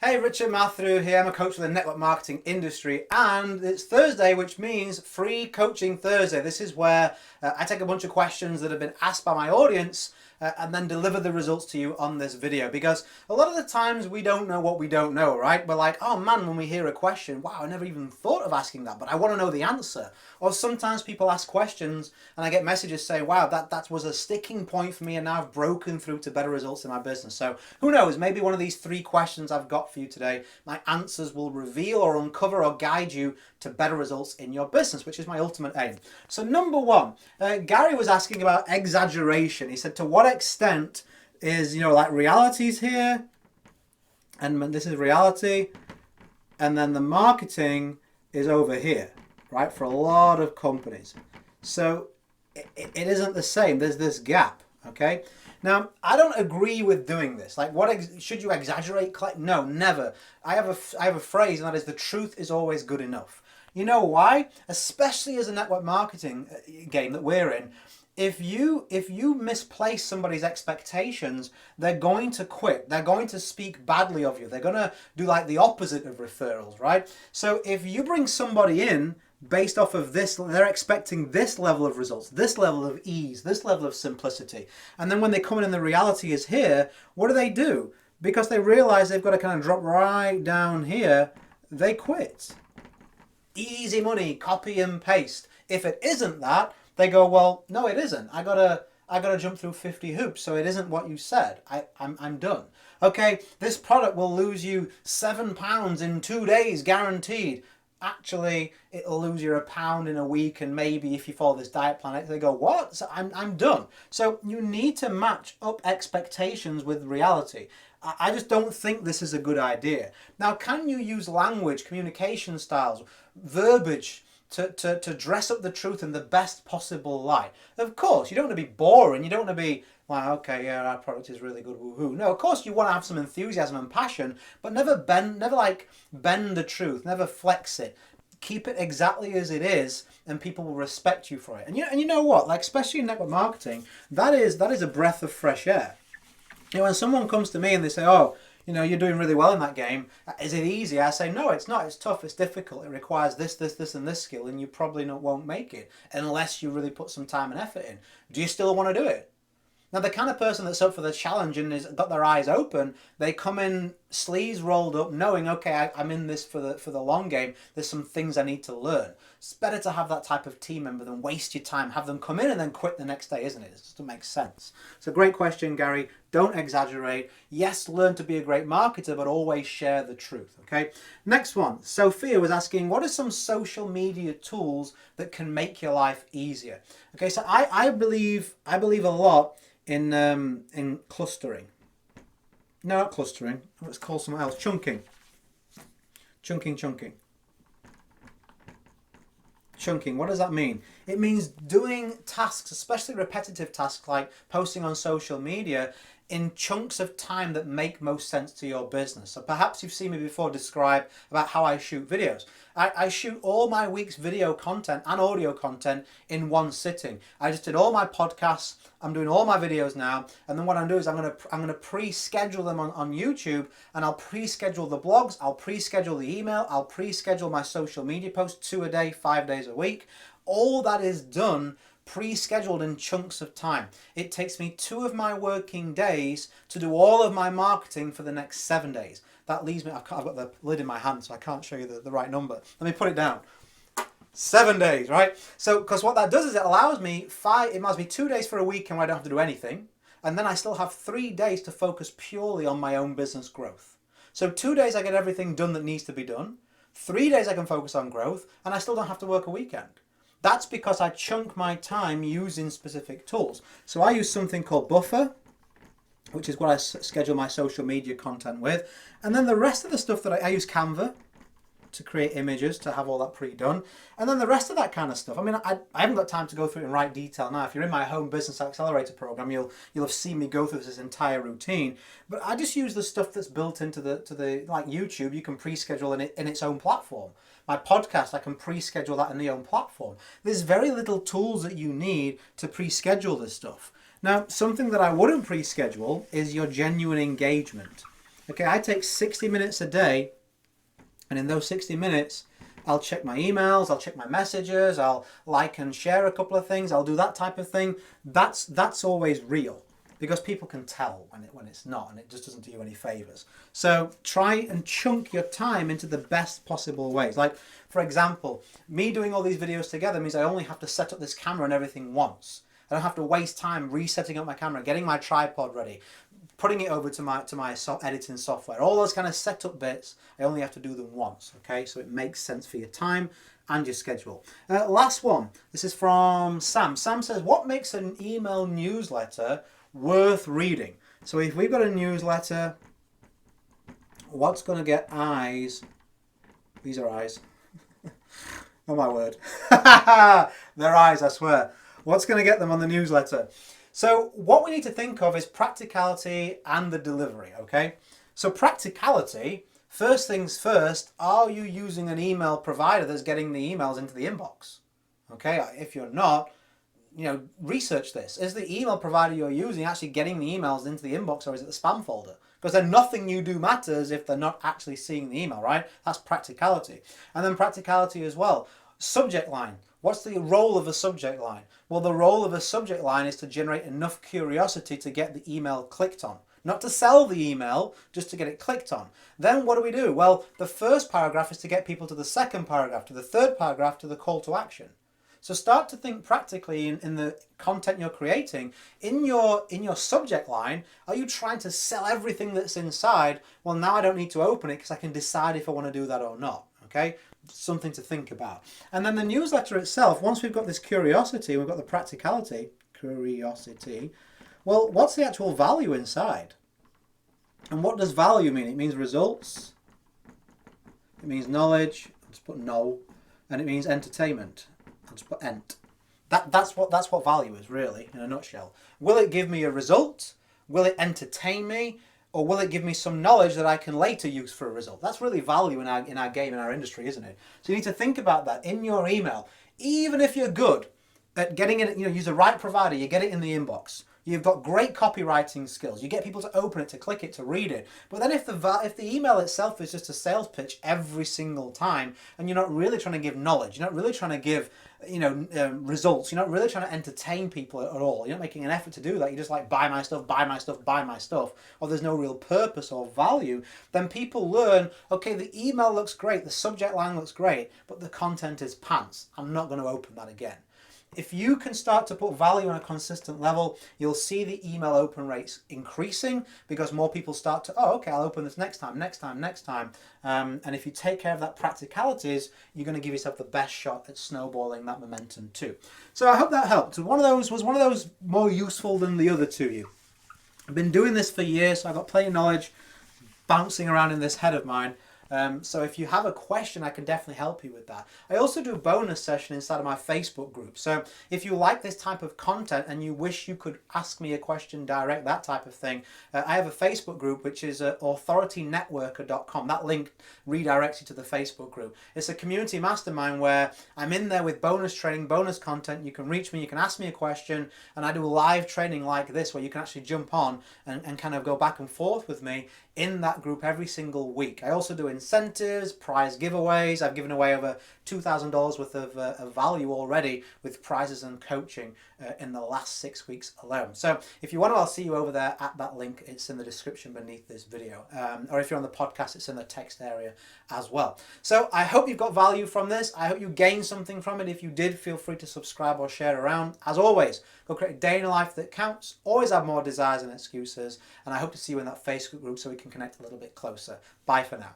Hey, Richard Matharoo here. I'm a coach for the network marketing industry, and it's Thursday, which means Free Coaching Thursday. This is where I take a bunch of questions that have been asked by my audience and then deliver the results to you on this video. Because a lot of the times we don't know what we don't know, right? We're like, oh man, when we hear a question, wow, I never even thought of asking that, but I want to know the answer. Or sometimes people ask questions and I get messages saying, wow, that was a sticking point for me, and now I've broken through to better results in my business. So who knows, maybe one of these 3 questions I've got for you today, my answers will reveal or uncover or guide you to better results in your business, which is my ultimate aim. So number 1, Gary was asking about exaggeration. He said, to what extent is, like reality's here, and this is reality, and then the marketing is over here, right, for a lot of companies. So it isn't the same. There's this gap, okay? Now, I don't agree with doing this. Like, should you exaggerate? No, never. I have a phrase, and that is, the truth is always good enough. You know why? Especially as a network marketing game that we're in, if you misplace somebody's expectations, they're going to quit. They're going to speak badly of you. They're going to do like the opposite of referrals, right? So if you bring somebody in based off of this, they're expecting this level of results, this level of ease, this level of simplicity. And then when they come in and the reality is here, what do? Because they realize they've got to kind of drop right down here, they quit. Easy money, copy and paste. If it isn't that, they go, well, no, it isn't. I gotta jump through 50 hoops, so it isn't what you said. I'm done. Okay, this product will lose you 7 pounds in 2 days, guaranteed. Actually, it'll lose you a pound in a week, and maybe if you follow this diet plan, they go, what? So I'm done. So you need to match up expectations with reality. I just don't think this is a good idea. Now, can you use language, communication styles, verbiage to dress up the truth in the best possible light? Of course, you don't want to be boring. You don't want to be like, okay, yeah, our product is really good, woohoo. No, of course you want to have some enthusiasm and passion, but never bend the truth, never flex it. Keep it exactly as it is, and people will respect you for it. And you know what? Like, especially in network marketing, that is a breath of fresh air. When someone comes to me and they say, oh, you're doing really well in that game, is it easy? I say, no, it's not. It's tough. It's difficult. It requires this, and this skill, and you probably won't make it unless you really put some time and effort in. Do you still want to do it? Now, the kind of person that's up for the challenge and has got their eyes open, they come in sleeves rolled up, knowing, okay, I'm in this for the long game. There's some things I need to learn. It's better to have that type of team member than waste your time. Have them come in and then quit the next day, isn't it? It just doesn't make sense. It's a great question, Gary. Don't exaggerate. Yes, learn to be a great marketer, but always share the truth, okay? Next one. Sophia was asking, what are some social media tools that can make your life easier? Okay, so I believe a lot in clustering. No, not clustering. Let's call something else. Chunking. Chunking, what does that mean? It means doing tasks, especially repetitive tasks like posting on social media, in chunks of time that make most sense to your business. So perhaps you've seen me before describe about how I shoot videos. I shoot all my week's video content and audio content in one sitting. I just did all my podcasts. I'm doing all my videos now, and then what I'm doing is I'm gonna pre-schedule them on YouTube, and I'll pre-schedule the blogs, I'll pre-schedule the email, I'll pre-schedule my social media posts, 2 a day, 5 days a week. All that is done pre-scheduled in chunks of time. It takes me 2 of my working days to do all of my marketing for the next 7 days. That leaves me, I've got the lid in my hand, so I can't show you the right number. Let me put it down. 7 days, right? So, because what that does is it allows me 2 days for a weekend where I don't have to do anything, and then I still have 3 days to focus purely on my own business growth. So 2 days I get everything done that needs to be done, 3 days I can focus on growth, and I still don't have to work a weekend. That's because I chunk my time using specific tools. So I use something called Buffer, which is what I schedule my social media content with. And then the rest of the stuff that I use Canva to create images, to have all that pre-done. And then the rest of that kind of stuff. I mean, I haven't got time to go through it in right detail now. If you're in my Home Business Accelerator program, you'll have seen me go through this entire routine. But I just use the stuff that's built into the like YouTube. You can pre-schedule in its own platform. My podcast, I can pre-schedule that in the own platform. There's very little tools that you need to pre-schedule this stuff. Now, something that I wouldn't pre-schedule is your genuine engagement. Okay, I take 60 minutes a day, and in those 60 minutes, I'll check my emails, I'll check my messages, I'll like and share a couple of things, I'll do that type of thing. That's always real, because people can tell when it's not, and it just doesn't do you any favors. So try and chunk your time into the best possible ways. Like, for example, me doing all these videos together means I only have to set up this camera and everything once. I don't have to waste time resetting up my camera, getting my tripod ready, putting it over to my editing software. All those kind of setup bits, I only have to do them once, okay? So it makes sense for your time and your schedule. Last one, this is from Sam. Sam says, what makes an email newsletter worth reading? So if we've got a newsletter, what's going to get eyes? These are eyes. Oh my word. They're eyes, I swear. What's going to get them on the newsletter? So what we need to think of is practicality and the delivery, okay? So practicality, first things first, are you using an email provider that's getting the emails into the inbox? Okay, if you're not, research this. Is the email provider you're using actually getting the emails into the inbox, or is it the spam folder? Because then nothing you do matters if they're not actually seeing the email, right? That's practicality. And then practicality as well. Subject line. What's the role of a subject line? Well, the role of a subject line is to generate enough curiosity to get the email clicked on. Not to sell the email, just to get it clicked on. Then what do? Well, the first paragraph is to get people to the second paragraph, to the third paragraph, to the call to action. So start to think practically in the content you're creating. In your subject line, are you trying to sell everything that's inside? Well, now I don't need to open it because I can decide if I want to do that or not. Okay? Something to think about. And then the newsletter itself, once we've got this curiosity, we've got the practicality, well, what's the actual value inside? And what does value mean? It means results, it means knowledge, I'll just put no, and it means entertainment. I'll just put ent. That's what value is, really, in a nutshell. Will it give me a result? Will it entertain me? Or will it give me some knowledge that I can later use for a result? That's really value in our game, in our industry, isn't it? So you need to think about that in your email. Even if you're good at getting it, use the right provider, you get it in the inbox. You've got great copywriting skills. You get people to open it, to click it, to read it. But then if the email itself is just a sales pitch every single time, and you're not really trying to give knowledge, you're not really trying to give results, you're not really trying to entertain people at all, you're not making an effort to do that, you're just like, buy my stuff, buy my stuff, buy my stuff, or there's no real purpose or value, then people learn, okay, the email looks great, the subject line looks great, but the content is pants. I'm not going to open that again. If you can start to put value on a consistent level, you'll see the email open rates increasing because more people start to, oh, okay, I'll open this next time. And if you take care of that practicalities, you're going to give yourself the best shot at snowballing that momentum too. So I hope that helped. Was one of those more useful than the other to you? I've been doing this for years, so I've got plenty of knowledge bouncing around in this head of mine. So if you have a question, I can definitely help you with that. I also do a bonus session inside of my Facebook group. So if you like this type of content and you wish you could ask me a question direct, that type of thing, I have a Facebook group which is authoritynetworker.com. That link redirects you to the Facebook group. It's a community mastermind where I'm in there with bonus training, bonus content. You can reach me, you can ask me a question, and I do live training like this where you can actually jump on and kind of go back and forth with me in that group every single week. I also do incentives, prize giveaways. I've given away over $2,000 worth of value already with prizes and coaching in the last 6 weeks alone. So if you want to, I'll see you over there at that link. It's in the description beneath this video. Or if you're on the podcast, it's in the text area as well. So I hope you've got value from this. I hope you gained something from it. If you did, feel free to subscribe or share around. As always, go create a day in a life that counts. Always have more desires than excuses. And I hope to see you in that Facebook group so we can connect a little bit closer. Bye for now.